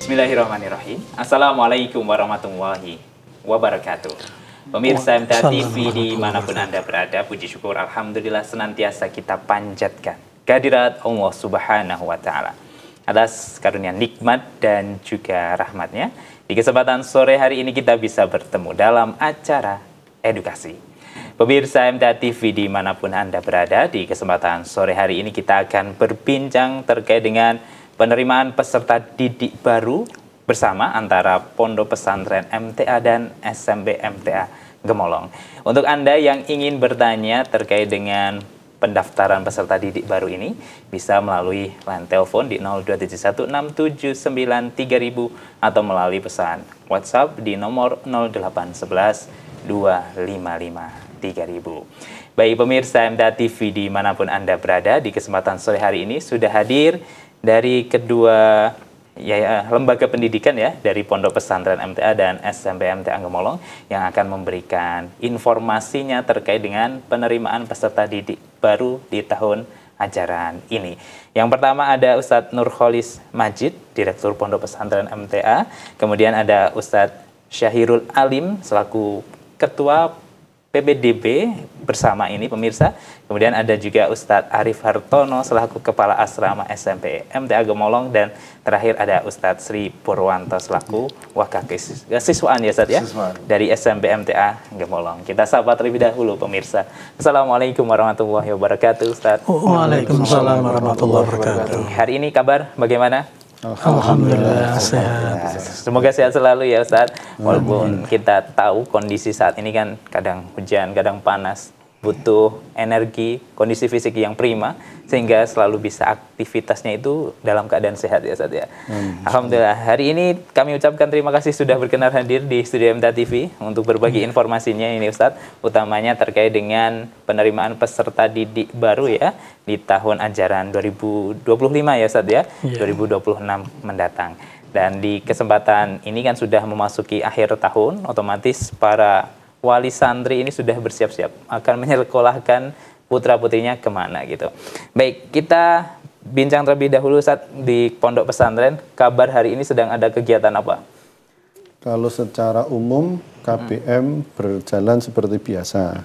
Bismillahirrahmanirrahim. Assalamualaikum warahmatullahi wabarakatuh. Pemirsa MTA TV dimanapun Anda berada, puji syukur Alhamdulillah senantiasa kita panjatkan kehadirat Allah Subhanahu wa Ta'ala atas karunia nikmat dan juga rahmatnya. Di kesempatan sore hari ini kita bisa bertemu dalam acara edukasi. Pemirsa MTA TV dimanapun Anda berada, di kesempatan sore hari ini kita akan berbincang terkait dengan penerimaan peserta didik baru bersama antara Pondok Pesantren MTA dan SMP MTA Gemolong. Untuk Anda yang ingin bertanya terkait dengan pendaftaran peserta didik baru ini, bisa melalui line telepon di 02716793000 atau melalui pesan WhatsApp di nomor 08112553.000. Baik pemirsa MTA TV dimanapun Anda berada, di kesempatan sore hari ini sudah hadir dari kedua lembaga pendidikan ya, dari Pondok Pesantren MTA dan SMP MTA Gemolong yang akan memberikan informasinya terkait dengan penerimaan peserta didik baru di tahun ajaran ini. Yang pertama ada Ustadz Nurholis Majid, Direktur Pondok Pesantren MTA. Kemudian ada Ustadz Syahirul Alim selaku Ketua PBDB bersama ini pemirsa. Kemudian ada juga Ustadz Arif Hartono selaku Kepala Asrama SMP MTA Gemolong, dan terakhir ada Ustadz Sri Purwanto selaku Wakil Siswaan ya Ustadz ya, dari SMP MTA Gemolong. Kita sapa terlebih dahulu pemirsa. Assalamualaikum warahmatullahi wabarakatuh Ustadz. Waalaikumsalam warahmatullahi wabarakatuh. Hari ini kabar bagaimana? Alhamdulillah sehat. Semoga sehat selalu ya Ustadz. Walaupun kita tahu kondisi saat ini kan kadang hujan, kadang panas, butuh energi, kondisi fisik yang prima, sehingga selalu bisa aktivitasnya itu dalam keadaan sehat ya Ustadz ya. Alhamdulillah. Hari ini kami ucapkan terima kasih sudah berkenan hadir di studio MTA TV untuk berbagi informasinya ini Ustadz, utamanya terkait dengan penerimaan peserta didik baru ya di tahun ajaran 2025 ya Ustadz ya, 2026 mendatang. Dan di kesempatan ini kan sudah memasuki akhir tahun, otomatis para wali santri ini sudah bersiap-siap akan menyekolahkan putra-putrinya kemana gitu. Baik, kita bincang terlebih dahulu saat di Pondok Pesantren, kabar hari ini sedang ada kegiatan apa? Kalau secara umum KBM berjalan seperti biasa.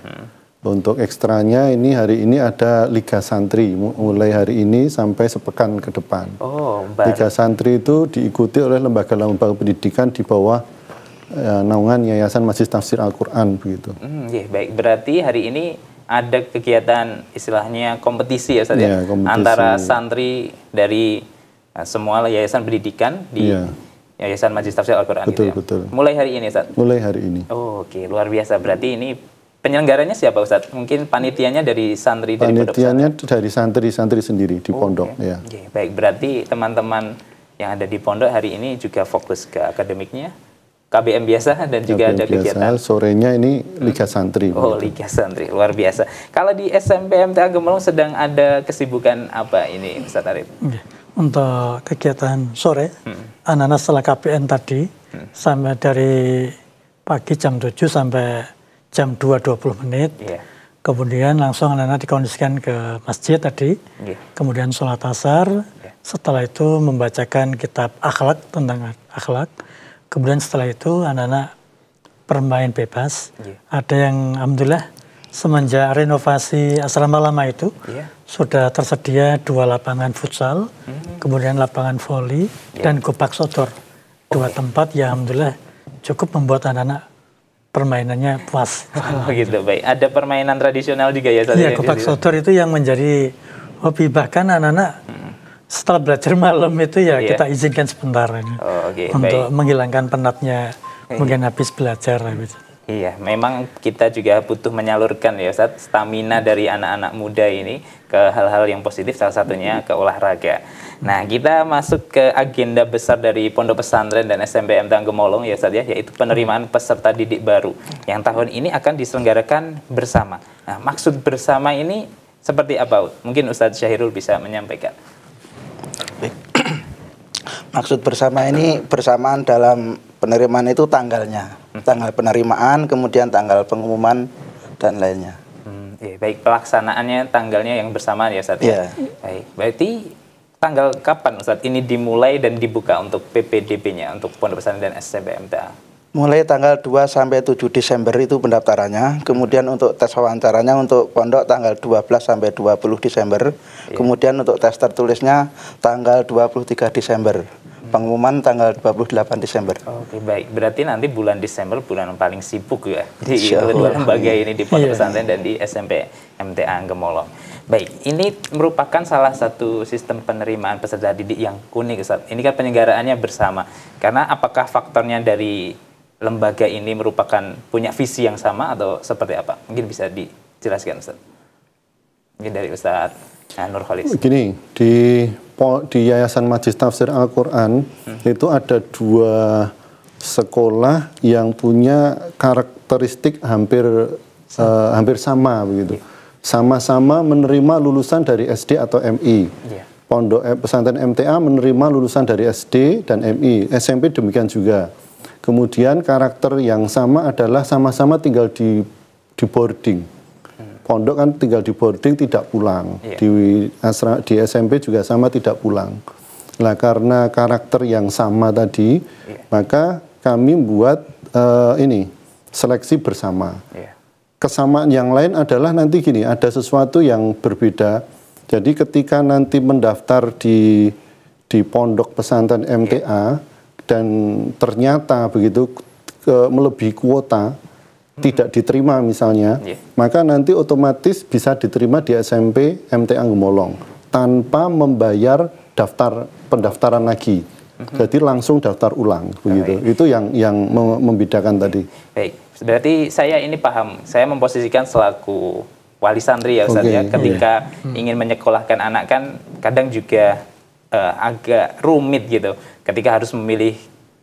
Untuk ekstranya ini hari ini ada Liga Santri, mulai hari ini sampai sepekan ke depan. Oh, baik. Liga Santri itu diikuti oleh lembaga-lembaga pendidikan di bawah naungan Yayasan Majelis Tafsir Al-Quran begitu. Baik, berarti hari ini ada kegiatan istilahnya kompetisi ya Ustaz ya, kompetisi antara santri dari semua yayasan pendidikan di Yayasan Majelis Tafsir Al-Quran. Betul, gitu ya. betul. Mulai hari ini Ustaz? Mulai hari ini. Oh, oke, luar biasa. Berarti ini penyelenggaranya siapa Ustaz? Mungkin panitianya dari santri dari Pondok Panitianya dari santri-santri sendiri di pondok. Ya. Baik, berarti teman-teman yang ada di pondok hari ini juga fokus ke akademiknya, KBM biasa, dan juga ada kegiatan. Sorenya ini Liga Santri. Oh, Liga Santri, luar biasa. Kalau di SMP MTA Gemolong sedang ada kesibukan apa ini Ustaz Arif? Untuk kegiatan sore, anak-anak setelah KBM tadi, sampai dari pagi jam 7 sampai jam 2.20 menit. Kemudian langsung anak-anak dikondisikan ke masjid tadi. Kemudian sholat asar. Setelah itu membacakan kitab akhlak, tentang akhlak. Kemudian setelah itu anak-anak bermain bebas. Ada yang alhamdulillah semenjak renovasi asrama lama itu sudah tersedia 2 lapangan futsal, kemudian lapangan voli dan gobak sodor. 2 tempat yang alhamdulillah cukup membuat anak-anak permainannya puas. Oh gitu, baik. Ada permainan tradisional juga ya? Iya, gobak sodor itu yang menjadi hobi. Bahkan anak-anak setelah belajar malam itu kita izinkan sebentar untuk menghilangkan penatnya, mungkin habis belajar. Iya, memang kita juga butuh menyalurkan ya Ustaz, stamina dari anak-anak muda ini ke hal-hal yang positif, salah satunya ke olahraga. Nah, kita masuk ke agenda besar dari Pondok Pesantren dan SMP MTA Gemolong ya Ustaz ya, yaitu penerimaan peserta didik baru yang tahun ini akan diselenggarakan bersama. Nah, maksud bersama ini seperti apa? Mungkin Ustaz Syahirul bisa menyampaikan. Maksud bersama ini bersamaan dalam penerimaan itu tanggalnya, tanggal penerimaan, kemudian tanggal pengumuman dan lainnya. Baik, pelaksanaannya tanggalnya yang bersamaan ya Ustaz ya. Baik, berarti tanggal kapan Ustadz ini dimulai dan dibuka untuk PPDB-nya untuk Pondok Pesantren dan SMP MTA? Mulai tanggal 2 sampai 7 Desember itu pendaftarannya. Kemudian untuk tes wawancaranya untuk pondok tanggal 12 sampai 20 Desember. Kemudian untuk tes tertulisnya tanggal 23 Desember. Pengumuman tanggal 28 Desember. Oke, baik. Berarti nanti bulan Desember bulan paling sibuk ya di kedua lembaga ini, di Pondok Pesantren dan di SMP MTA Gemolong. Baik, ini merupakan salah satu sistem penerimaan peserta didik yang unik Ustaz. Ini kan penyelenggaraannya bersama. Karena apakah faktornya dari lembaga ini merupakan punya visi yang sama atau seperti apa? Mungkin bisa dijelaskan Ustaz. Mungkin dari Ustaz Nur Khalis. Begini, di Yayasan Majlis Tafsir Al-Quran itu ada 2 sekolah yang punya karakteristik hampir sama begitu. Sama-sama menerima lulusan dari SD atau MI. Pondok Pesantren MTA menerima lulusan dari SD dan MI. SMP demikian juga. Kemudian karakter yang sama adalah sama-sama tinggal di boarding. Pondok kan tinggal di boarding, tidak pulang. Di SMP juga sama, tidak pulang. Nah, karena karakter yang sama tadi, maka kami buat seleksi bersama. Kesamaan yang lain adalah nanti gini, ada sesuatu yang berbeda. Jadi ketika nanti mendaftar di Pondok Pesantren MTA, dan ternyata begitu melebihi kuota, tidak diterima misalnya, maka nanti otomatis bisa diterima di SMP MTA Gemolong tanpa membayar pendaftaran lagi. Jadi langsung daftar ulang begitu. Itu yang membedakan tadi. Baik, berarti saya ini paham. Saya memposisikan selaku wali santri ya Ustaz ya. Ketika ingin menyekolahkan anak kan kadang juga agak rumit gitu. Ketika harus memilih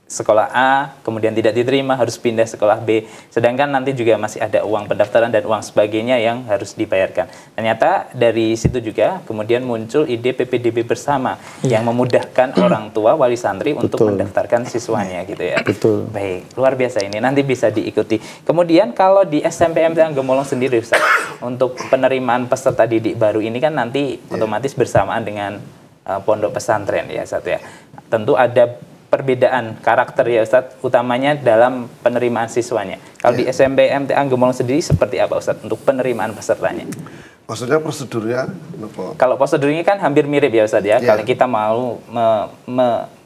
sekolah A, kemudian tidak diterima, harus pindah sekolah B. Sedangkan nanti juga masih ada uang pendaftaran dan uang sebagainya yang harus dibayarkan. Ternyata dari situ juga kemudian muncul ide PPDB bersama yang memudahkan orang tua wali santri untuk mendaftarkan siswanya gitu ya. Baik, luar biasa ini. Nanti bisa diikuti. Kemudian kalau di SMP MTA Gemolong sendiri Ustaz, untuk penerimaan peserta didik baru ini kan nanti otomatis bersamaan dengan pondok pesantren ya Ustaz ya. Tentu ada perbedaan karakter ya Ustadz, utamanya dalam penerimaan siswanya. Kalau di SMP MTA Gemolong sendiri seperti apa Ustadz untuk penerimaan pesertanya? Maksudnya prosedurnya? Kalau prosedurnya kan hampir mirip ya Ustadz ya, kalau kita mau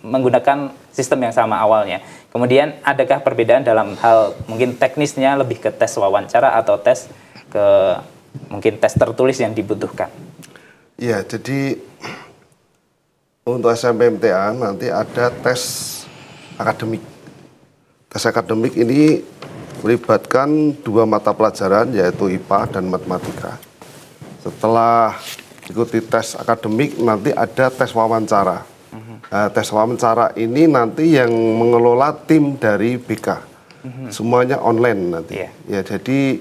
menggunakan sistem yang sama awalnya. Kemudian adakah perbedaan dalam hal mungkin teknisnya lebih ke tes wawancara atau tes ke mungkin tes tertulis yang dibutuhkan? Ya, jadi untuk SMP MTA nanti ada tes akademik. Tes akademik ini melibatkan 2 mata pelajaran yaitu IPA dan matematika. Setelah ikuti tes akademik nanti ada tes wawancara. Nah, tes wawancara ini nanti yang mengelola tim dari BK. Semuanya online nanti. Ya, jadi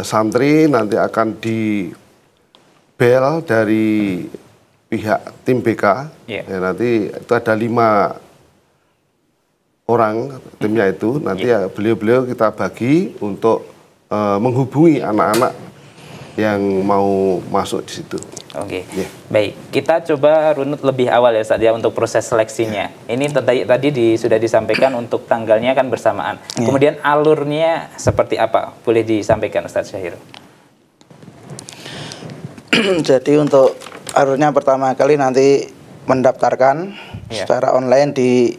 santri nanti akan dibel dari pihak tim BK, ya, nanti itu ada 5 orang timnya itu, nanti ya beliau-beliau kita bagi untuk menghubungi anak-anak yang mau masuk di situ. Baik, kita coba runut lebih awal ya Ustaz ya untuk proses seleksinya. Ini tadi sudah disampaikan untuk tanggalnya kan bersamaan. Kemudian alurnya seperti apa? Boleh disampaikan Ustaz Syahir? Jadi untuk alurnya pertama kali nanti mendaftarkan secara online di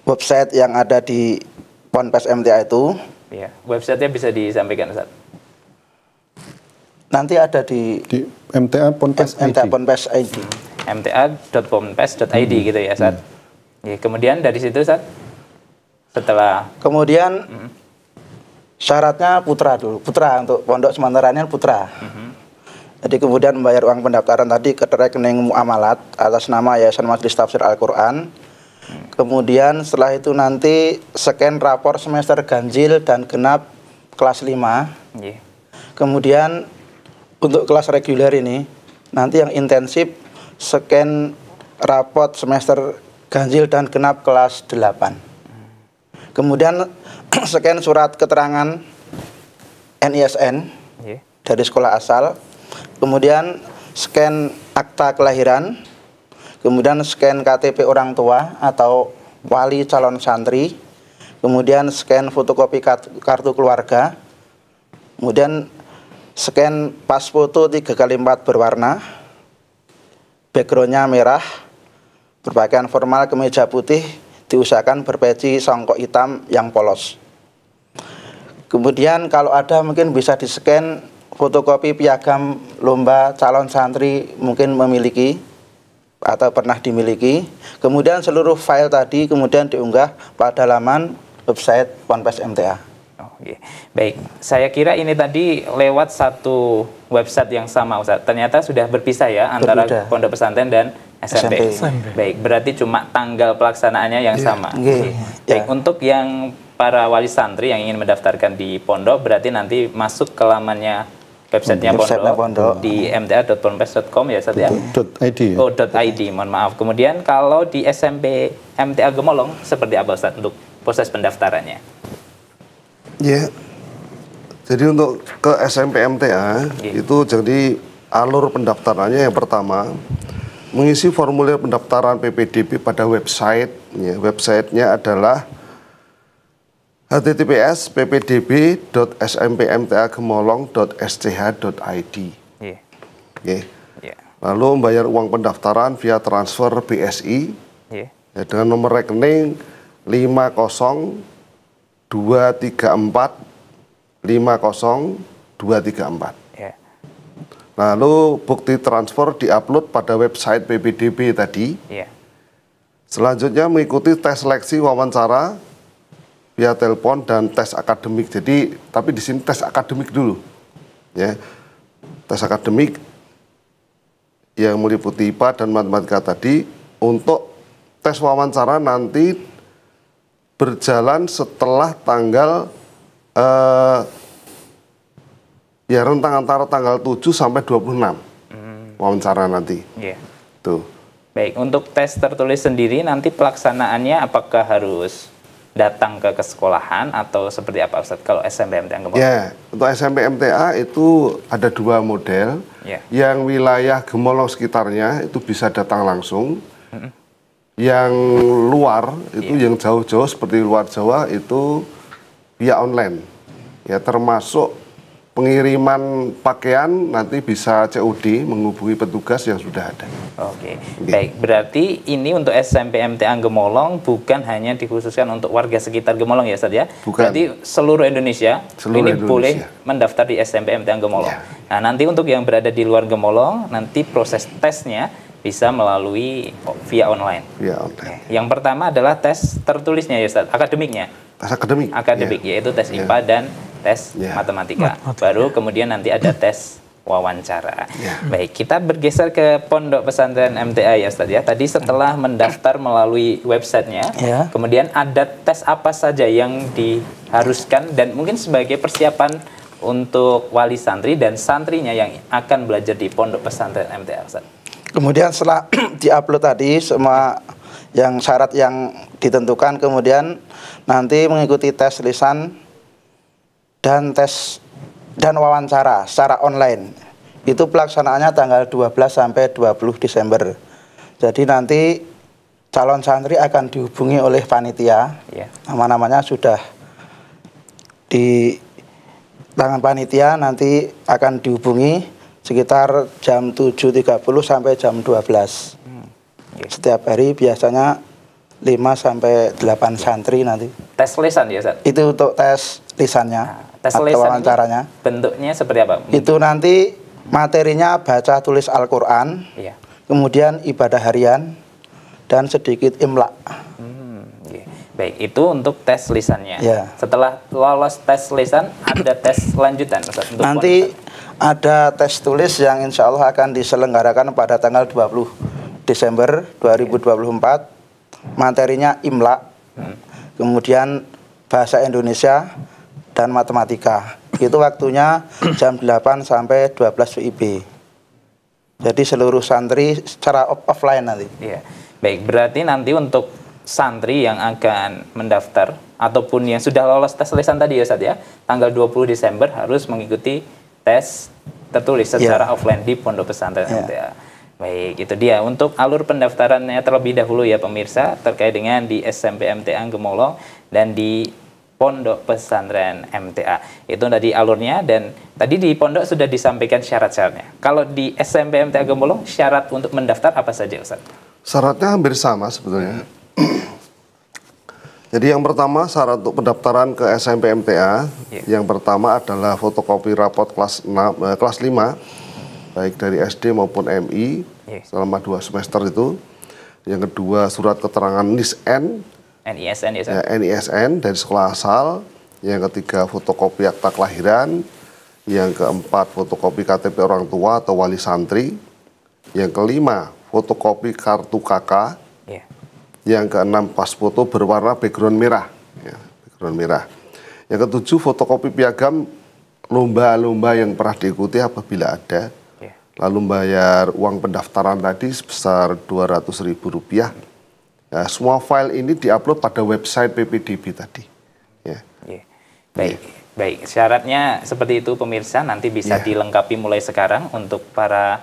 website yang ada di Ponpes MTA itu. Websitenya bisa disampaikan Ustaz? Nanti ada di MTA Ponpes MTA Ponpes ID. mta.ponpes.id gitu ya Ustaz. Kemudian dari situ Ustaz, setelah kemudian syaratnya putra dulu. Putra untuk pondok sementaranya putra. Jadi kemudian membayar uang pendaftaran tadi ke rekening muamalat atas nama Yayasan Majlis Tafsir Al-Quran. Kemudian setelah itu nanti scan rapor semester ganjil dan genap kelas 5. Kemudian untuk kelas reguler ini nanti yang intensif scan raport semester ganjil dan genap kelas 8. Kemudian scan surat keterangan NISN dari sekolah asal. Kemudian scan akta kelahiran kemudian scan KTP orang tua atau wali calon santri, kemudian scan fotokopi kartu keluarga, kemudian scan pas foto 3x4 berwarna, backgroundnya merah, berpakaian formal kemeja putih, diusahakan berpeci songkok hitam yang polos. Kemudian kalau ada mungkin bisa di-scan fotokopi piagam lomba calon santri mungkin memiliki atau pernah dimiliki. Kemudian seluruh file tadi kemudian diunggah pada laman website Ponpes MTA. Oke. Baik, saya kira ini tadi lewat satu website yang sama, Ustaz. Ternyata sudah berpisah ya antara pondok pesantren dan SMP. Baik, berarti cuma tanggal pelaksanaannya yang sama. Baik, untuk yang para wali santri yang ingin mendaftarkan di pondok, berarti nanti masuk ke lamannya websitenya pondok di mta.ponpes.com ya, Ustaz ya? .id. Oh, .id, mohon maaf. Kemudian kalau di SMP MTA Gemolong seperti apa, Ustaz, untuk proses pendaftarannya? Ya, jadi untuk ke SMP MTA itu jadi alur pendaftarannya yang pertama mengisi formulir pendaftaran PPDB pada website. Ya, websitenya adalah https://ppdb.smpmtagemolong.sch.id. Lalu membayar uang pendaftaran via transfer BSI ya, dengan nomor rekening 50234. Lalu bukti transfer diupload pada website PPDB tadi. Selanjutnya mengikuti tes seleksi wawancara via telepon dan tes akademik. Jadi, tapi di sini tes akademik dulu, ya. Tes akademik yang meliputi IPA dan matematika tadi. Untuk tes wawancara nanti berjalan setelah tanggal ya rentang antara tanggal 7 sampai 26 wawancara nanti. Tuh. Baik, untuk tes tertulis sendiri nanti pelaksanaannya apakah harus datang ke sekolahan atau seperti apa, Ustaz, kalau SMP MTA Gemolong? Ya, untuk SMP MTA itu ada dua model. Yang wilayah Gemolong sekitarnya itu bisa datang langsung. Yang luar itu yang jauh-jauh seperti luar Jawa itu via online. Ya, termasuk pengiriman pakaian nanti bisa COD menghubungi petugas yang sudah ada. Oke, baik. Berarti ini untuk SMP MTA Gemolong bukan hanya dikhususkan untuk warga sekitar Gemolong ya, Ustaz ya? Bukan. Berarti seluruh Indonesia boleh mendaftar di SMP MTA Gemolong. Nah, nanti untuk yang berada di luar Gemolong, nanti proses tesnya bisa melalui via online. Yang pertama adalah tes tertulisnya ya, Ustaz, akademiknya. Tes akademik. Akademik, yaitu tes IPA dan tes matematika. Baru kemudian nanti ada tes wawancara. Baik, kita bergeser ke Pondok Pesantren MTA ya, Ustaz ya. Tadi setelah mendaftar melalui websitenya, kemudian ada tes apa saja yang diharuskan dan mungkin sebagai persiapan untuk wali santri dan santrinya yang akan belajar di Pondok Pesantren MTA, Ustaz. Kemudian setelah diupload tadi semua yang syarat yang ditentukan, kemudian nanti mengikuti tes lisan dan tes dan wawancara secara online. Itu pelaksanaannya tanggal 12 sampai 20 Desember. Jadi nanti calon santri akan dihubungi oleh panitia. Nama-namanya sudah di tangan panitia, nanti akan dihubungi sekitar jam 7.30 sampai jam 12. Setiap hari biasanya 5 sampai 8 santri nanti. Tes lisan ya, Ustaz? Itu untuk tes lisannya. Tes atau lisan wawancaranya. Bentuknya seperti apa? Itu nanti materinya baca tulis Al-Quran, kemudian ibadah harian, dan sedikit imla. Baik, itu untuk tes lisannya. Setelah lolos tes lisan, ada tes lanjutan, Ustaz, untuk nanti ada tes tulis yang insya Allah akan diselenggarakan pada tanggal 20 Desember 2024. Materinya imla, kemudian bahasa Indonesia dan matematika. Itu waktunya jam 8 sampai 12 WIB. Jadi seluruh santri secara offline nanti. Baik, berarti nanti untuk santri yang akan mendaftar ataupun yang sudah lolos tes lisan tadi ya, Ustaz ya, tanggal 20 Desember harus mengikuti tes tertulis secara offline di Pondok Pesantren MTA. Baik, itu dia untuk alur pendaftarannya terlebih dahulu ya pemirsa terkait dengan di SMP MTA Gemolong dan di Pondok Pesantren MTA. Itu tadi alurnya dan tadi di pondok sudah disampaikan syarat-syaratnya. Kalau di SMP MTA Gemolong syarat untuk mendaftar apa saja Ustaz? Syaratnya hampir sama sebetulnya. Jadi yang pertama syarat untuk pendaftaran ke SMP MTA, yang pertama adalah fotokopi rapot kelas 5 baik dari SD maupun MI selama 2 semester itu. Yang kedua surat keterangan NISN NISN dari sekolah asal. Yang ketiga fotokopi akta kelahiran. Yang keempat fotokopi KTP orang tua atau wali santri. Yang kelima fotokopi kartu KK. Yang keenam pas foto berwarna background merah. Background merah. Yang ketujuh fotokopi piagam lomba-lomba yang pernah diikuti apabila ada. Lalu bayar uang pendaftaran tadi sebesar Rp200.000. Nah, semua file ini diupload pada website PPDB tadi. Baik. Syaratnya seperti itu pemirsa, nanti bisa dilengkapi mulai sekarang untuk para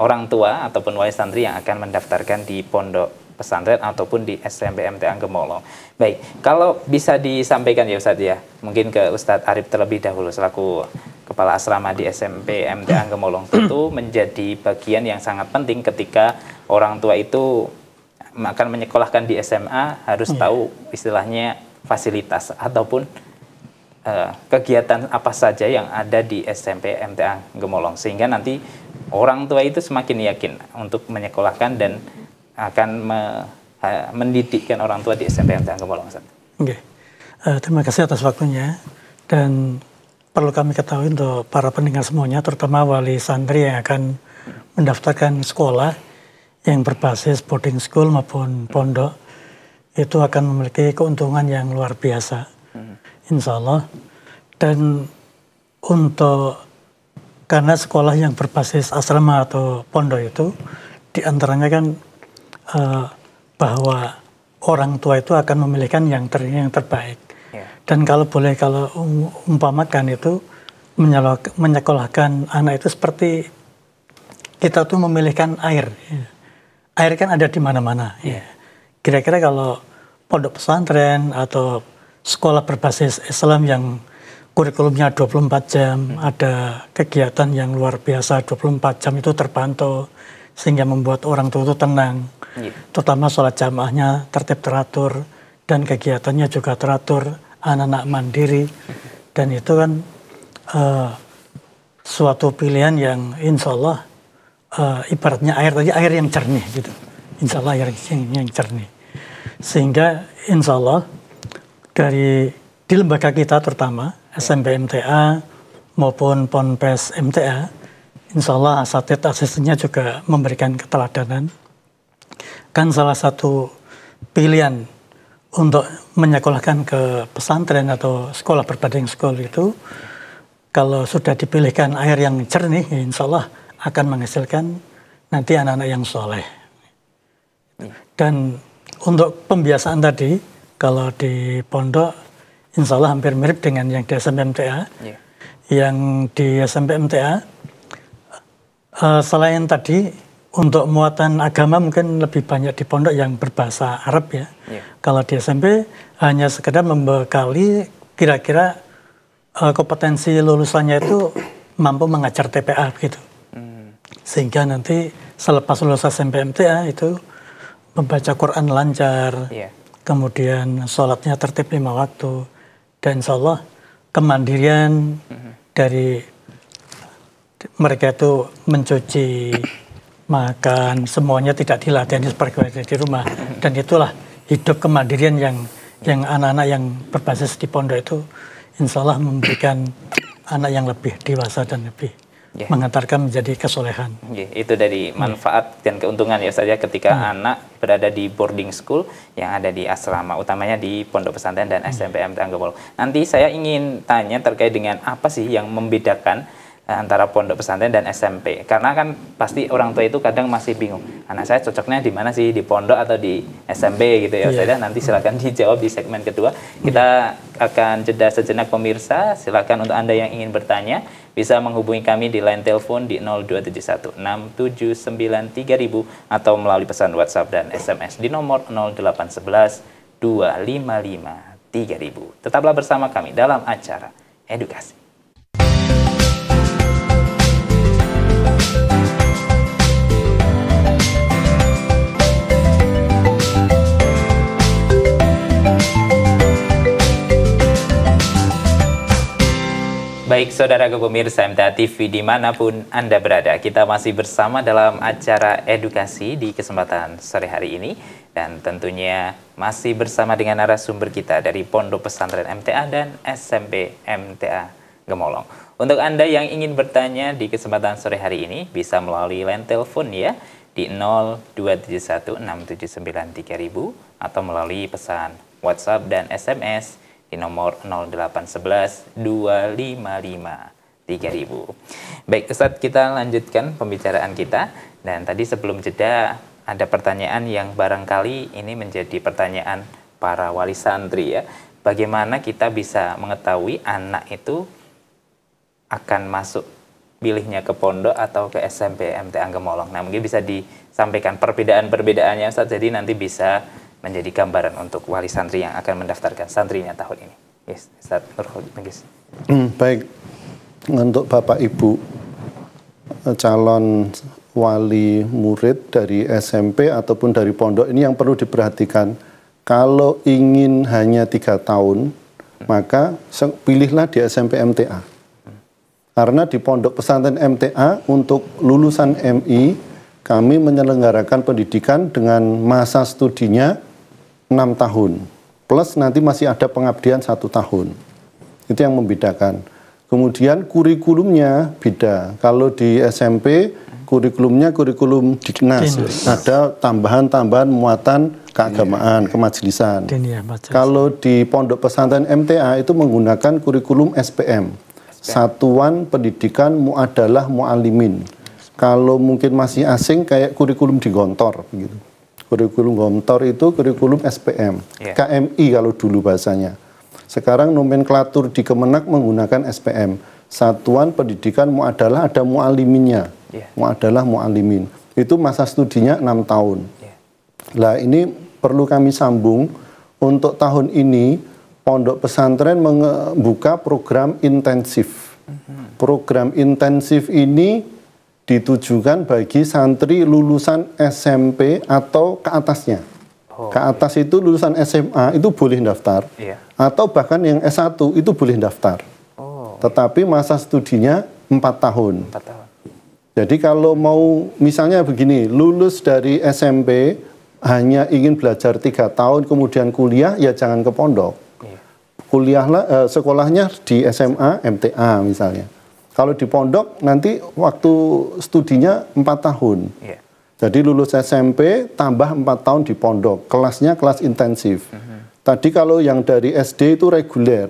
orang tua ataupun wali santri yang akan mendaftarkan di pondok pesantren ataupun di SMP MTA Gemolong. Baik, kalau bisa disampaikan ya Ustadz ya, mungkin ke Ustadz Arif terlebih dahulu selaku Kepala Asrama di SMP MTA Gemolong. Tentu menjadi bagian yang sangat penting ketika orang tua itu akan menyekolahkan di SMA harus tahu istilahnya fasilitas ataupun kegiatan apa saja yang ada di SMP MTA Gemolong sehingga nanti orang tua itu semakin yakin untuk menyekolahkan dan akan mendidikkan orang tua di SMP MTA Gemolong. Oke. Terima kasih atas waktunya dan perlu kami ketahui untuk para pendengar semuanya, terutama wali santri yang akan mendaftarkan sekolah yang berbasis boarding school maupun pondok, itu akan memiliki keuntungan yang luar biasa, insya Allah. Dan karena sekolah yang berbasis asrama atau pondok itu, diantaranya kan bahwa orang tua itu akan memilihkan yang terbaik. Dan kalau umpamakan itu menyekolahkan anak itu seperti kita tuh memilihkan air. Air kan ada di mana-mana. Kira-kira kalau pondok pesantren atau sekolah berbasis Islam yang kurikulumnya 24 jam, ada kegiatan yang luar biasa 24 jam itu terpantau, sehingga membuat orang tua itu tenang. Terutama sholat jamaahnya tertib teratur, dan kegiatannya juga teratur, anak-anak mandiri, dan itu kan suatu pilihan yang insya Allah ibaratnya air yang jernih gitu, insya Allah air yang jernih, sehingga insya Allah di lembaga kita terutama SMP MTA maupun Ponpes MTA, insya Allah asatidz-asistnya juga memberikan keteladanan. Kan salah satu pilihan untuk menyekolahkan ke pesantren atau sekolah berbanding school itu, kalau sudah dipilihkan air yang jernih, insya Allah akan menghasilkan nanti anak-anak yang soleh. Dan untuk pembiasaan tadi, kalau di pondok, insya Allah hampir mirip dengan yang di SMP MTA. Yang di SMP MTA, selain tadi, untuk muatan agama mungkin lebih banyak di pondok yang berbahasa Arab ya. Kalau di SMP hanya sekedar membekali kira-kira kompetensi lulusannya itu mampu mengajar TPA gitu. Sehingga nanti selepas lulus SMP MTA itu membaca Quran lancar, kemudian sholatnya tertib 5 waktu, dan insya Allah kemandirian dari mereka itu mencuci, makan, semuanya tidak dilatih seperti di rumah. Dan itulah hidup kemandirian yang anak-anak yang berbasis di pondok itu insya Allah memberikan anak yang lebih dewasa dan lebih mengantarkan menjadi kesolehan. Itu dari manfaat dan keuntungan ya saja ketika anak berada di boarding school yang ada di asrama, utamanya di pondok pesantren dan SMP MTA Gemolong. Nanti saya ingin tanya terkait dengan apa sih yang membedakan antara pondok pesantren dan SMP. Karena kan pasti orang tua itu kadang masih bingung, anak saya cocoknya di mana sih, di pondok atau di SMP gitu ya. Ustazah, nanti silakan dijawab di segmen kedua. Kita akan jeda sejenak pemirsa. Silakan untuk Anda yang ingin bertanya bisa menghubungi kami di line telepon di 02716793000 atau melalui pesan WhatsApp dan SMS di nomor 08112553.000. Tetaplah bersama kami dalam acara Edukasi. Baik, saudaraku pemirsa MTA TV dimanapun Anda berada, kita masih bersama dalam acara edukasi di kesempatan sore hari ini. Dan tentunya masih bersama dengan narasumber kita dari Pondok Pesantren MTA dan SMP MTA Gemolong. Untuk Anda yang ingin bertanya di kesempatan sore hari ini, bisa melalui line telepon ya, di 02716793000 atau melalui pesan WhatsApp dan SMS di nomor 08112553.000. Baik, Ustadz, kita lanjutkan pembicaraan kita. Dan tadi sebelum jeda ada pertanyaan yang barangkali ini menjadi pertanyaan para wali santri ya. Bagaimana kita bisa mengetahui anak itu akan masuk pilihnya ke pondok atau ke SMP MTA Gemolong? Nah, mungkin bisa disampaikan perbedaan-perbedaannya, Ustadz, jadi nanti bisa menjadi gambaran untuk wali santri yang akan mendaftarkan santrinya tahun ini. Yes, Ustaz Nurholis. Baik, untuk Bapak Ibu calon wali murid dari SMP ataupun dari pondok, ini yang perlu diperhatikan. Kalau ingin hanya 3 tahun, maka pilihlah di SMP MTA. Karena di Pondok Pesantren MTA untuk lulusan MI, kami menyelenggarakan pendidikan dengan masa studinya 6 tahun, plus nanti masih ada pengabdian 1 tahun. Itu yang membedakan. Kemudian kurikulumnya beda. Kalau di SMP, kurikulumnya kurikulum Diknas. Ada tambahan-tambahan muatan keagamaan, kemajelisan. Kalau di Pondok Pesantren MTA itu menggunakan kurikulum SPM. Satuan Pendidikan Muadalah Mu'alimin. Kalau mungkin masih asing kayak kurikulum di Gontor gitu. Kurikulum Gontor itu kurikulum SPM, KMI kalau dulu bahasanya. Sekarang nomenklatur di Kemenak menggunakan SPM, Satuan Pendidikan Muadalah, ada mu'aliminnya, Muadalah Mu'alimin. Itu masa studinya 6 tahun. Nah, ini perlu kami sambung. Untuk tahun ini Pondok Pesantren membuka program intensif. Program intensif ini ditujukan bagi santri lulusan SMP atau ke atasnya. Ke atas itu lulusan SMA itu boleh daftar, atau bahkan yang S1 itu boleh daftar. Tetapi masa studinya 4 tahun. Jadi kalau mau misalnya begini, lulus dari SMP hanya ingin belajar 3 tahun kemudian kuliah, ya jangan ke pondok. Kuliahlah, sekolahnya di SMA MTA misalnya. Kalau di pondok nanti waktu studinya 4 tahun. Jadi lulus SMP tambah 4 tahun di pondok. Kelasnya kelas intensif. Tadi kalau yang dari SD itu reguler.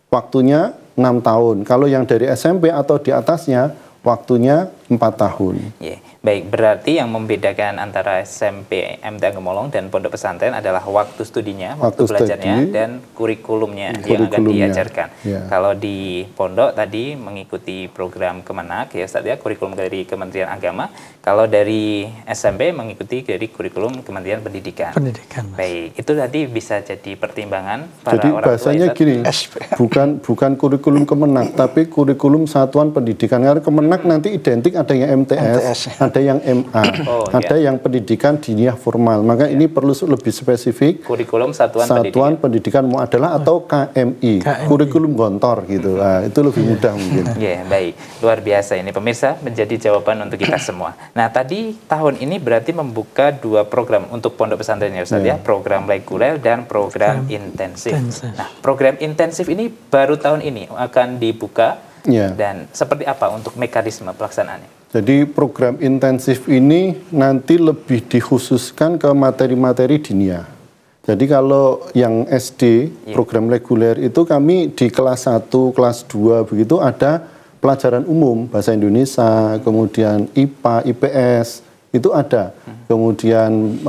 Waktunya 6 tahun. Kalau yang dari SMP atau di atasnya waktunya 4 tahun. Baik, berarti yang membedakan antara SMP MTA Gemolong dan Pondok Pesantren adalah waktu studinya, waktu belajarnya, dan kurikulumnya yang akan diajarkan. Kalau di pondok tadi mengikuti program Kemenak, ya Ustaz ya, kurikulum dari Kementerian Agama. Kalau dari SMP mengikuti dari kurikulum Kementerian Pendidikan. Baik, itu tadi bisa jadi pertimbangan para jadi orang tua. Jadi bahasanya gini, bukan kurikulum Kemenak, tapi kurikulum Satuan Pendidikan. Karena Kemenak nanti identik ada yang MTS. Ada yang MA, ada yang pendidikan diniyah formal. Maka ini perlu lebih spesifik. Kurikulum Satuan Pendidikan Muadalah atau KMI, kurikulum Gontor gitu. Nah, itu lebih mudah mungkin. Baik, luar biasa ini pemirsa, menjadi jawaban untuk kita semua. Nah, tadi tahun ini berarti membuka 2 program untuk Pondok Pesantren ya Ustaz ya, program reguler dan program intensif. Nah, program intensif ini baru tahun ini akan dibuka. Dan seperti apa untuk mekanisme pelaksanaannya? Jadi program intensif ini nanti lebih dikhususkan ke materi-materi diniyah. Jadi kalau yang SD, program reguler itu kami di kelas 1, kelas 2 begitu ada pelajaran umum, bahasa Indonesia, kemudian IPA, IPS, itu ada. Kemudian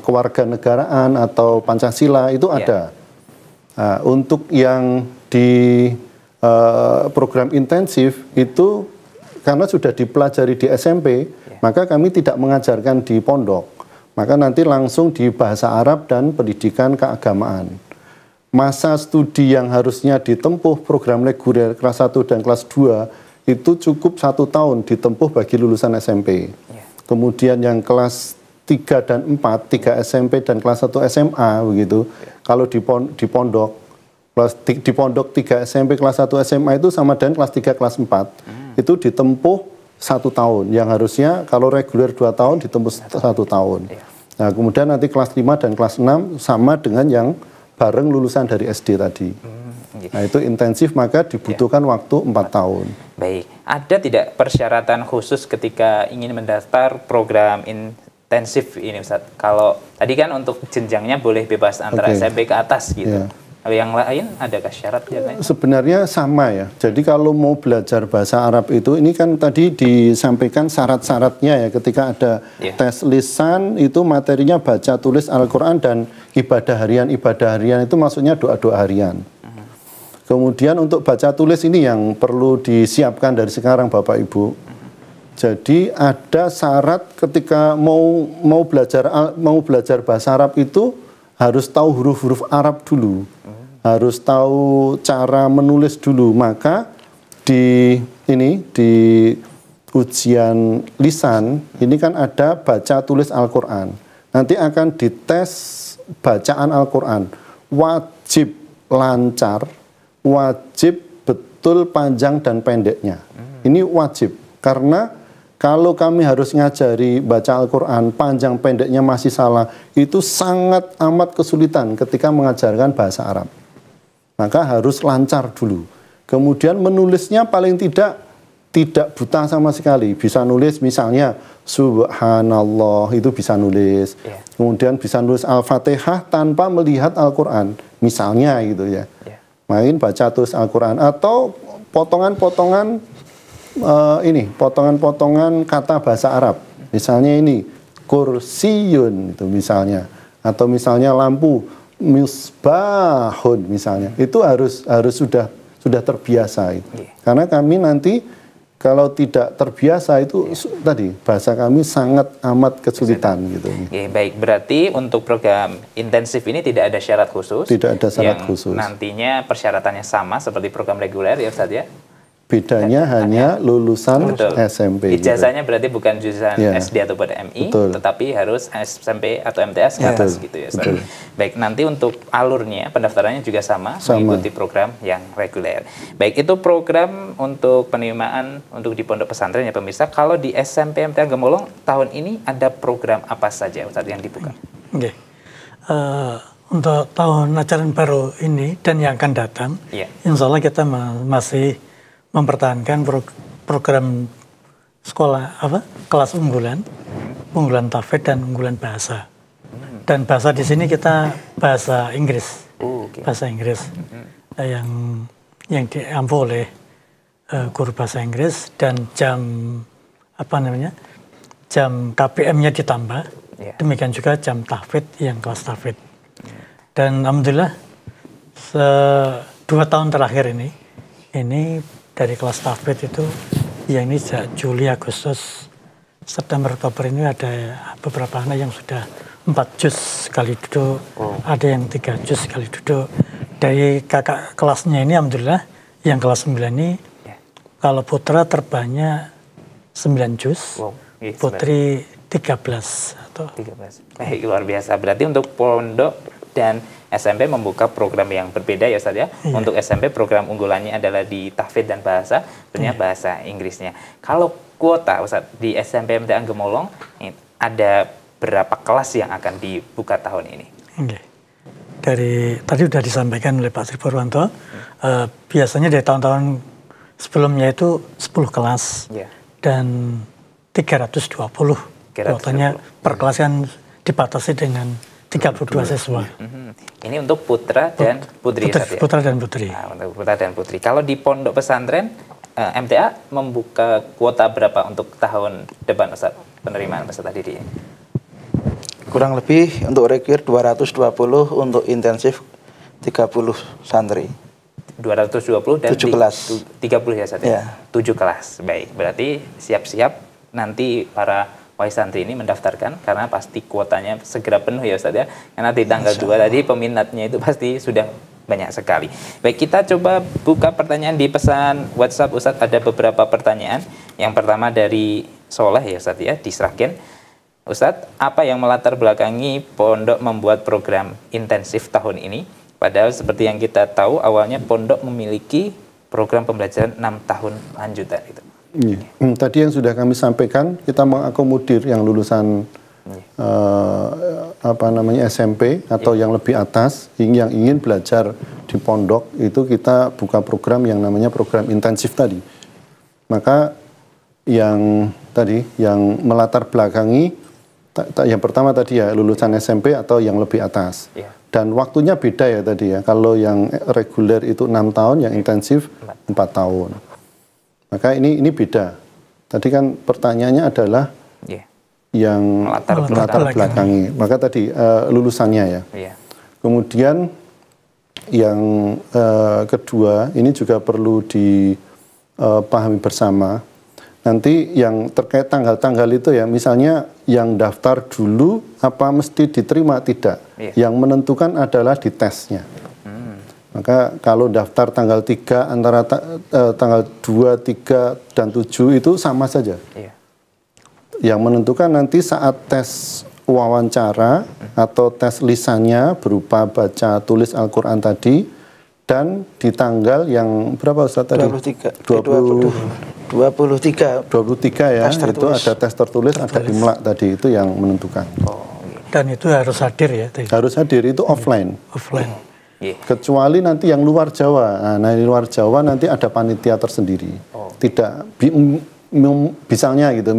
kewarganegaraan atau Pancasila itu ada. Nah, untuk yang di program intensif itu karena sudah dipelajari di SMP, maka kami tidak mengajarkan di pondok. Maka nanti langsung di bahasa Arab dan pendidikan keagamaan. Masa studi yang harusnya ditempuh program reguler kelas 1 dan kelas 2 itu cukup 1 tahun ditempuh bagi lulusan SMP. Kemudian yang kelas 3 dan 4, 3 SMP dan kelas 1 SMA begitu. Kalau di pondok, di pondok 3 SMP kelas 1 SMA itu sama dengan kelas 3 kelas 4. Itu ditempuh 1 tahun. Yang harusnya kalau reguler 2 tahun ditempuh 1 tahun. Nah, kemudian nanti kelas 5 dan kelas 6 sama dengan yang bareng lulusan dari SD tadi. Nah, itu intensif maka dibutuhkan waktu 4 tahun. Baik, ada tidak persyaratan khusus ketika ingin mendaftar program intensif ini Ustaz? Kalau tadi kan untuk jenjangnya boleh bebas antara SMP ke atas gitu. Yang lain adakah syaratnya? Sebenarnya sama ya. Jadi kalau mau belajar bahasa Arab itu, ini kan tadi disampaikan syarat-syaratnya ya. Ketika ada tes lisan itu materinya baca tulis Al-Quran dan ibadah harian. Ibadah harian itu maksudnya doa-doa harian. Kemudian untuk baca tulis ini yang perlu disiapkan dari sekarang Bapak Ibu. Jadi ada syarat ketika mau belajar bahasa Arab itu harus tahu huruf-huruf Arab dulu. Harus tahu cara menulis dulu. Maka di ujian lisan ini kan ada baca tulis Al-Quran. Nanti akan dites bacaan Al-Quran. Wajib lancar, wajib betul panjang dan pendeknya. Ini wajib. Karena kalau kami harus ngajari baca Al-Quran, panjang pendeknya masih salah, itu sangat amat kesulitan ketika mengajarkan bahasa Arab. Maka harus lancar dulu. Kemudian menulisnya paling tidak buta sama sekali. Bisa nulis misalnya Subhanallah, itu bisa nulis. Kemudian bisa nulis Al-Fatihah tanpa melihat Al-Quran. Misalnya gitu ya. Main baca tulis Al-Quran. Atau potongan-potongan potongan-potongan kata bahasa Arab. Misalnya ini kursiyun itu misalnya. Atau misalnya lampu misbahun misalnya, itu harus sudah terbiasa. Karena kami nanti kalau tidak terbiasa itu tadi bahasa kami sangat amat kesulitan gitu. Baik, berarti untuk program intensif ini tidak ada syarat khusus. Tidak ada syarat khusus. Nantinya persyaratannya sama seperti program reguler ya Ustaz ya. Bedanya hanya lulusan SMP. Ijazahnya berarti bukan jurusan SD atau MI, tetapi harus SMP atau MTS ke atas gitu ya. Baik, nanti untuk alurnya pendaftarannya juga sama, mengikuti program yang reguler. Baik, itu program untuk penerimaan untuk di pondok pesantren ya pemirsa. Kalau di SMP MTA Gemolong tahun ini ada program apa saja Ustaz yang dibuka? Untuk tahun ajaran baru ini dan yang akan datang, insya Allah kita masih mempertahankan program sekolah kelas unggulan tahfidz dan unggulan bahasa. Dan bahasa di sini kita bahasa Inggris. Bahasa Inggris yang diampu oleh guru bahasa Inggris dan jam KPM-nya ditambah. Demikian juga jam tahfidz yang kelas tahfidz. Dan alhamdulillah 2 tahun terakhir ini dari kelas tahfidz itu, yang ini Juli, Agustus, September, Oktober ini ada beberapa anak yang sudah 4 juz sekali duduk, ada yang 3 juz sekali duduk. Dari kakak kelasnya ini, alhamdulillah, yang kelas 9 ini, kalau putra terbanyak 9 juz, putri 13. Atau 13. Luar biasa. Berarti untuk pondok dan SMP membuka program yang berbeda ya Ustaz ya. Untuk SMP program unggulannya adalah di tahfidz dan bahasa, tentunya bahasa Inggrisnya. Kalau kuota Ustaz di SMP MTA Gemolong ada berapa kelas yang akan dibuka tahun ini? Dari tadi sudah disampaikan oleh Pak Sri Purwanto, biasanya dari tahun-tahun sebelumnya itu 10 kelas dan 320 kuotanya per kelas kan dibatasi dengan 32 siswa. Ini untuk putra dan putri. Putra dan putri. Nah, untuk putra dan putri. Kalau di pondok pesantren MTA membuka kuota berapa untuk tahun depan Ustaz, penerimaan peserta didik? Kurang lebih untuk reguler 220, untuk intensif 30 santri. 220 dan 7 kelas. 30 ya Ustaz ya? 7 kelas. Baik, berarti siap-siap nanti para wahai santri ini mendaftarkan, karena pasti kuotanya segera penuh ya Ustaz ya. Karena di tanggal 2 tadi peminatnya itu pasti sudah banyak sekali. Baik, kita coba buka pertanyaan di pesan WhatsApp Ustaz. Ada beberapa pertanyaan. Yang pertama dari Soleh ya Ustaz ya, di Sragen. Ustaz, apa yang melatar belakangi pondok membuat program intensif tahun ini? Padahal seperti yang kita tahu awalnya pondok memiliki program pembelajaran 6 tahun lanjutan itu. Iya. Tadi yang sudah kami sampaikan, kita mengakomodir yang lulusan SMP atau yang lebih atas, yang ingin belajar di pondok, itu kita buka program yang namanya program intensif tadi. Maka yang melatar belakangi, yang pertama tadi ya lulusan SMP atau yang lebih atas. Yeah. Dan waktunya beda ya tadi ya. Kalau yang reguler itu 6 tahun, yang intensif 4 tahun. Maka ini beda. Tadi kan pertanyaannya adalah yang melatar belakangi. Maka tadi lulusannya ya. Yeah. Kemudian yang kedua, ini juga perlu dipahami bersama. Nanti yang terkait tanggal-tanggal itu ya, misalnya yang daftar dulu apa mesti diterima, tidak. Yang menentukan adalah di tesnya. Maka kalau daftar tanggal 3 antara tanggal 2, 3, dan 7 itu sama saja. Yang menentukan nanti saat tes wawancara atau tes lisannya berupa baca tulis Al-Quran tadi, dan di tanggal yang berapa Ustaz tadi? 23 ya, itu ada tes tertulis, ada imla tadi, itu yang menentukan. Dan itu harus hadir ya? Harus hadir, itu offline. Offline. Kecuali nanti yang luar Jawa. Nah, di luar Jawa nanti ada panitia tersendiri. Tidak, misalnya gitu,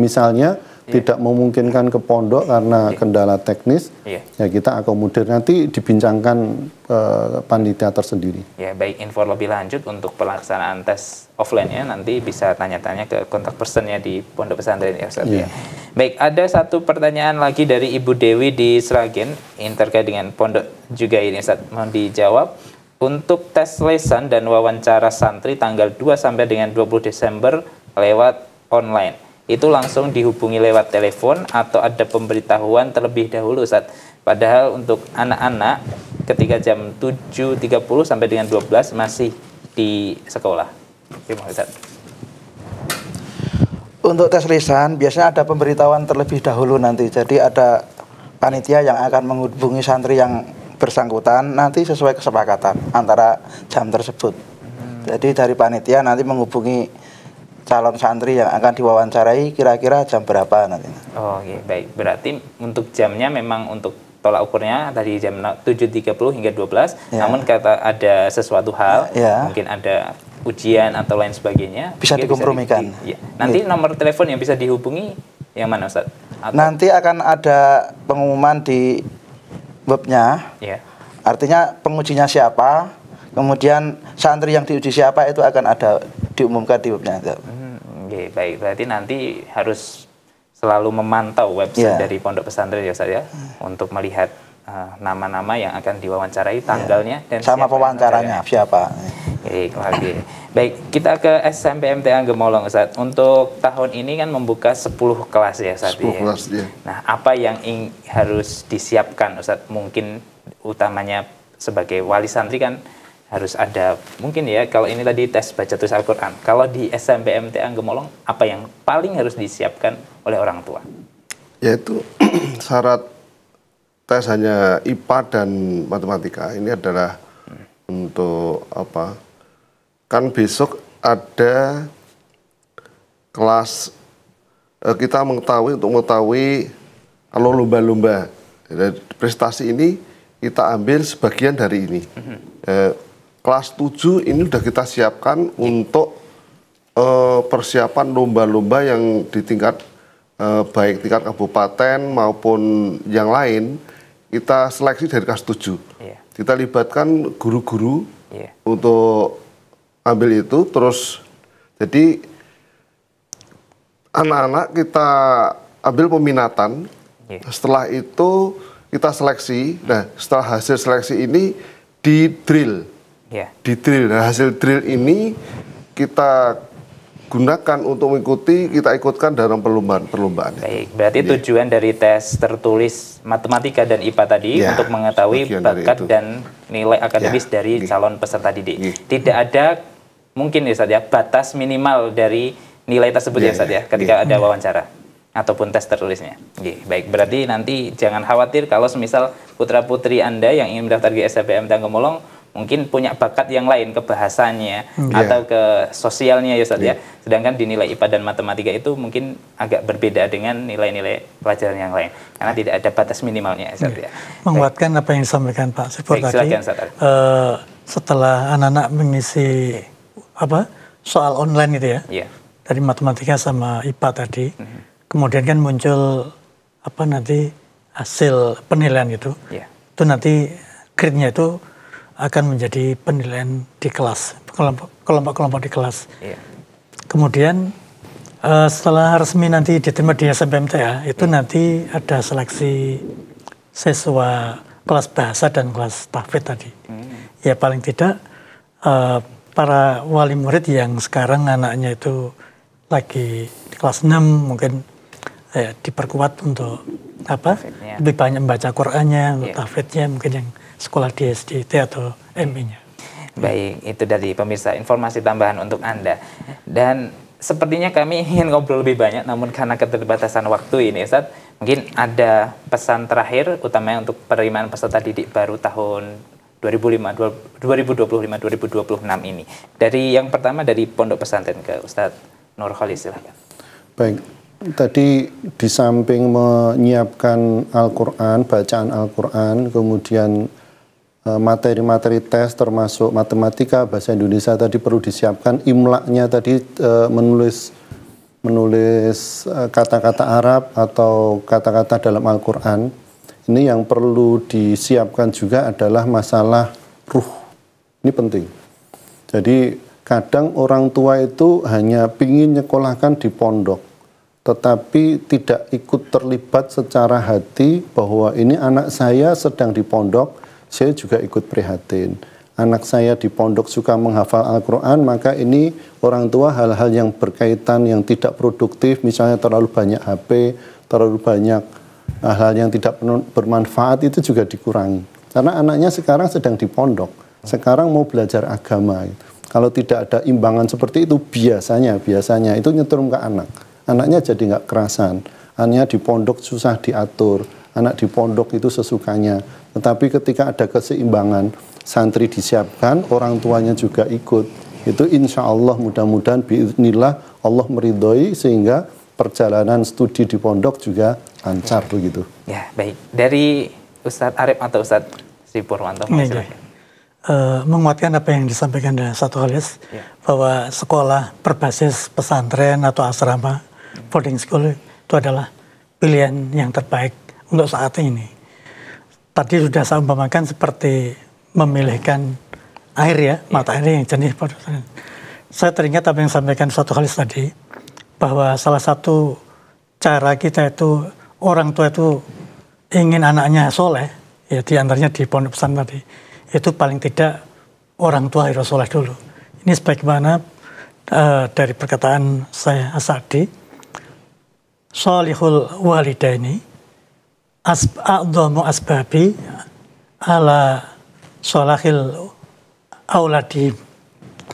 tidak memungkinkan ke pondok karena kendala teknis, ya kita akomodir, nanti dibincangkan panitia tersendiri. Ya, baik, info lebih lanjut untuk pelaksanaan tes offline-nya nanti bisa tanya-tanya ke kontak personnya di Pondok Pesantren ya Ustaz ya. Baik, ada satu pertanyaan lagi dari Ibu Dewi di Sragen yang terkait dengan pondok juga ini Ustaz. Mohon dijawab. Untuk tes lisan dan wawancara santri tanggal 2 sampai dengan 20 Desember lewat online. Itu langsung dihubungi lewat telepon atau ada pemberitahuan terlebih dahulu Ustaz. Padahal untuk anak-anak ketika jam 7.30 sampai dengan 12 masih di sekolah. Terima kasih Ustaz. Untuk tes lisan biasanya ada pemberitahuan terlebih dahulu nanti. Jadi ada panitia yang akan menghubungi santri yang bersangkutan nanti sesuai kesepakatan antara jam tersebut. Jadi dari panitia nanti menghubungi calon santri yang akan diwawancarai kira-kira jam berapa nanti. Oh, baik. Berarti untuk jamnya memang untuk tolak ukurnya tadi jam 7.30 hingga 12. Namun kata ada sesuatu hal, mungkin ada ujian atau lain sebagainya, bisa dikompromikan. Nanti nomor telepon yang bisa dihubungi yang mana Ustaz? Nanti akan ada pengumuman di webnya. Artinya pengujinya siapa, kemudian santri yang diuji siapa, itu akan ada diumumkan di webnya. Baik, berarti nanti harus selalu memantau website dari Pondok Pesantren ya Ustaz ya, untuk melihat nama-nama yang akan diwawancarai, tanggalnya dan sama pewawancaranya siapa. Baik, kita ke SMP MTA Gemolong Ustaz. Untuk tahun ini kan membuka 10 kelas ya Ustaz. 10 kelas ya. Nah, apa yang harus disiapkan Ustaz? Mungkin utamanya sebagai wali santri kan harus ada, mungkin ya, kalau ini tadi tes baca tulis Al-Quran. Kalau di SMP MTA Gemolong, apa yang paling harus disiapkan oleh orang tua? Yaitu syarat tes hanya IPA dan matematika. Ini adalah untuk apa? Kan besok ada kelas, kita untuk mengetahui kalau lomba-lomba prestasi ini kita ambil sebagian dari ini. Kelas 7 ini sudah kita siapkan untuk persiapan lomba-lomba yang di tingkat baik tingkat kabupaten maupun yang lain, kita seleksi dari kelas 7. Kita libatkan guru-guru untuk ambil itu, terus Jadi anak-anak kita ambil peminatan, setelah itu kita seleksi. Nah, setelah hasil seleksi ini di drill. Di drill. Nah, hasil drill ini kita gunakan untuk mengikuti, kita ikutkan dalam perlombaan. Baik, berarti tujuan dari tes tertulis matematika dan IPA tadi untuk mengetahui bakat dan nilai akademis dari calon peserta didik. Tidak ada mungkin ya Ustaz ya, batas minimal dari nilai tersebut ya Ustaz ya, ketika ada wawancara ataupun tes tertulisnya. Baik, berarti nanti jangan khawatir kalau semisal putra-putri Anda yang ingin mendaftar di SNMPTN Gemolong mungkin punya bakat yang lain ke bahasanya atau ke sosialnya ya Ustaz ya. Sedangkan di nilai IPA dan matematika itu mungkin agak berbeda dengan nilai-nilai pelajaran yang lain. Karena tidak ada batas minimalnya ya Ustaz ya. Menguatkan apa yang disampaikan Pak Sipur tadi. Setelah anak-anak mengisi soal online itu ya. Dari matematika sama IPA tadi. Kemudian kan muncul nanti hasil penilaian itu. Itu nanti grade-nya itu akan menjadi penilaian di kelas, kelompok-kelompok di kelas. Kemudian setelah resmi nanti diterima di SNMPTN, itu nanti ada seleksi siswa kelas bahasa dan kelas tahfidz tadi. Ya paling tidak para wali murid yang sekarang anaknya itu lagi di kelas 6 mungkin diperkuat untuk lebih banyak membaca Qur'annya, untuk tahfidznya mungkin yang sekolah di SDT atau MI-nya. Baik, itu dari pemirsa informasi tambahan untuk Anda. Dan sepertinya kami ingin ngobrol lebih banyak, namun karena keterbatasan waktu ini Ustaz, mungkin ada pesan terakhir utamanya untuk penerimaan peserta didik baru tahun 2025-2026 ini. Dari yang pertama dari Pondok Pesantren ke Ustadz Nur Khalid, silahkan. Baik, tadi di samping menyiapkan Al-Quran, bacaan Al-Quran, kemudian materi-materi tes termasuk matematika, bahasa Indonesia tadi perlu disiapkan, imlaknya tadi menulis kata-kata Arab atau kata-kata dalam Al-Quran. Ini yang perlu disiapkan juga adalah masalah ruh. Ini penting. Jadi kadang orang tua itu hanya ingin nyekolahkan di pondok, tetapi tidak ikut terlibat secara hati bahwa ini anak saya sedang di pondok, saya juga ikut prihatin. Anak saya di pondok suka menghafal Al-Quran, maka ini orang tua hal-hal yang berkaitan yang tidak produktif, misalnya terlalu banyak HP, terlalu banyak hal-hal yang tidak bermanfaat itu juga dikurangi. Karena anaknya sekarang sedang di pondok, sekarang mau belajar agama. Kalau tidak ada imbangan seperti itu, biasanya itu nyetrum ke anak. Anaknya jadi nggak kerasan. Anaknya di pondok susah diatur. Anak di pondok itu sesukanya. Tetapi ketika ada keseimbangan, santri disiapkan, orang tuanya juga ikut. Itu insya Allah mudah-mudahan biiznillah Allah meridhoi sehingga perjalanan studi di pondok juga lancar begitu. Ya, baik. Dari Ustadz Arif atau Ustadz Sipurwanto, menguatkan apa yang disampaikan dari Ustadz Khalid, bahwa sekolah berbasis pesantren atau asrama, boarding school itu adalah pilihan yang terbaik untuk saat ini. Tadi sudah saya umpamakan seperti memilihkan air ya, mata air yang jernih. Saya teringat apa yang disampaikan Ustadz Khalid tadi, bahwa salah satu cara kita itu, orang tua itu ingin anaknya soleh, ya diantaranya di pondok pesantren tadi, itu paling tidak orang tua harus soleh dulu. Ini sebagaimana dari perkataan saya As-Sa'di, sholihul walidaini a'dhamu asbabi ala sholahil auladi.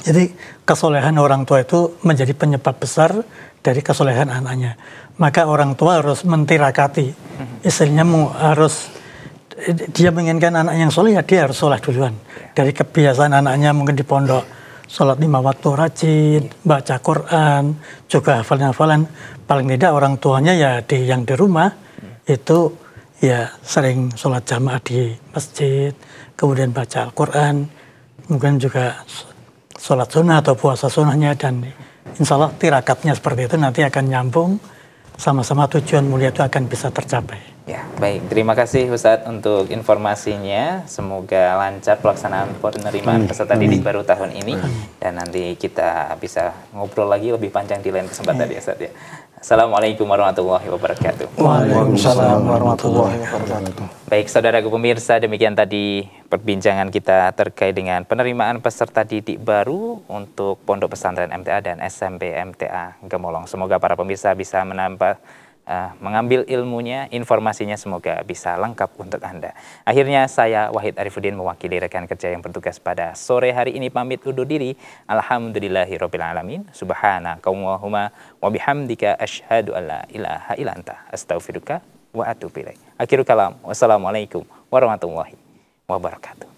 Jadi kesolehan orang tua itu menjadi penyebab besar dari kesolehan anaknya. Maka orang tua harus mentirakati, istilahnya harus, dia menginginkan anak yang soleh, ya dia harus soleh duluan. Dari kebiasaan anaknya mungkin di pondok, sholat 5 waktu rajin, baca Quran, juga hafalan-hafalan. Paling tidak orang tuanya ya yang di rumah itu ya sering sholat jamaah di masjid, kemudian baca Al-Quran, mungkin juga sholat sunnah atau puasa sunnahnya, dan insya Allah tirakatnya seperti itu nanti akan nyambung sama-sama tujuan mulia itu akan bisa tercapai. Ya, baik. Terima kasih Ustadz untuk informasinya. Semoga lancar pelaksanaan penerimaan peserta didik baru tahun ini. Dan nanti kita bisa ngobrol lagi lebih panjang di lain kesempatan ya Ustadz ya. Assalamualaikum warahmatullahi wabarakatuh. Waalaikumsalam warahmatullahi wabarakatuh. Baik, saudaraku pemirsa, demikian tadi perbincangan kita terkait dengan penerimaan peserta didik baru untuk Pondok Pesantren MTA dan SMP MTA Gemolong. Semoga para pemirsa bisa mengambil ilmunya, informasinya semoga bisa lengkap untuk Anda. Akhirnya saya Wahid Arifuddin mewakili rekan kerja yang bertugas pada sore hari ini pamit undur diri. Alhamdulillahirabbil alamin. Subhanakallahumma wa bihamdika asyhadu alla ilaha illa anta astaghfiruka wa atubu ilaik. Akhirul kalam. Wassalamualaikum warahmatullahi wabarakatuh.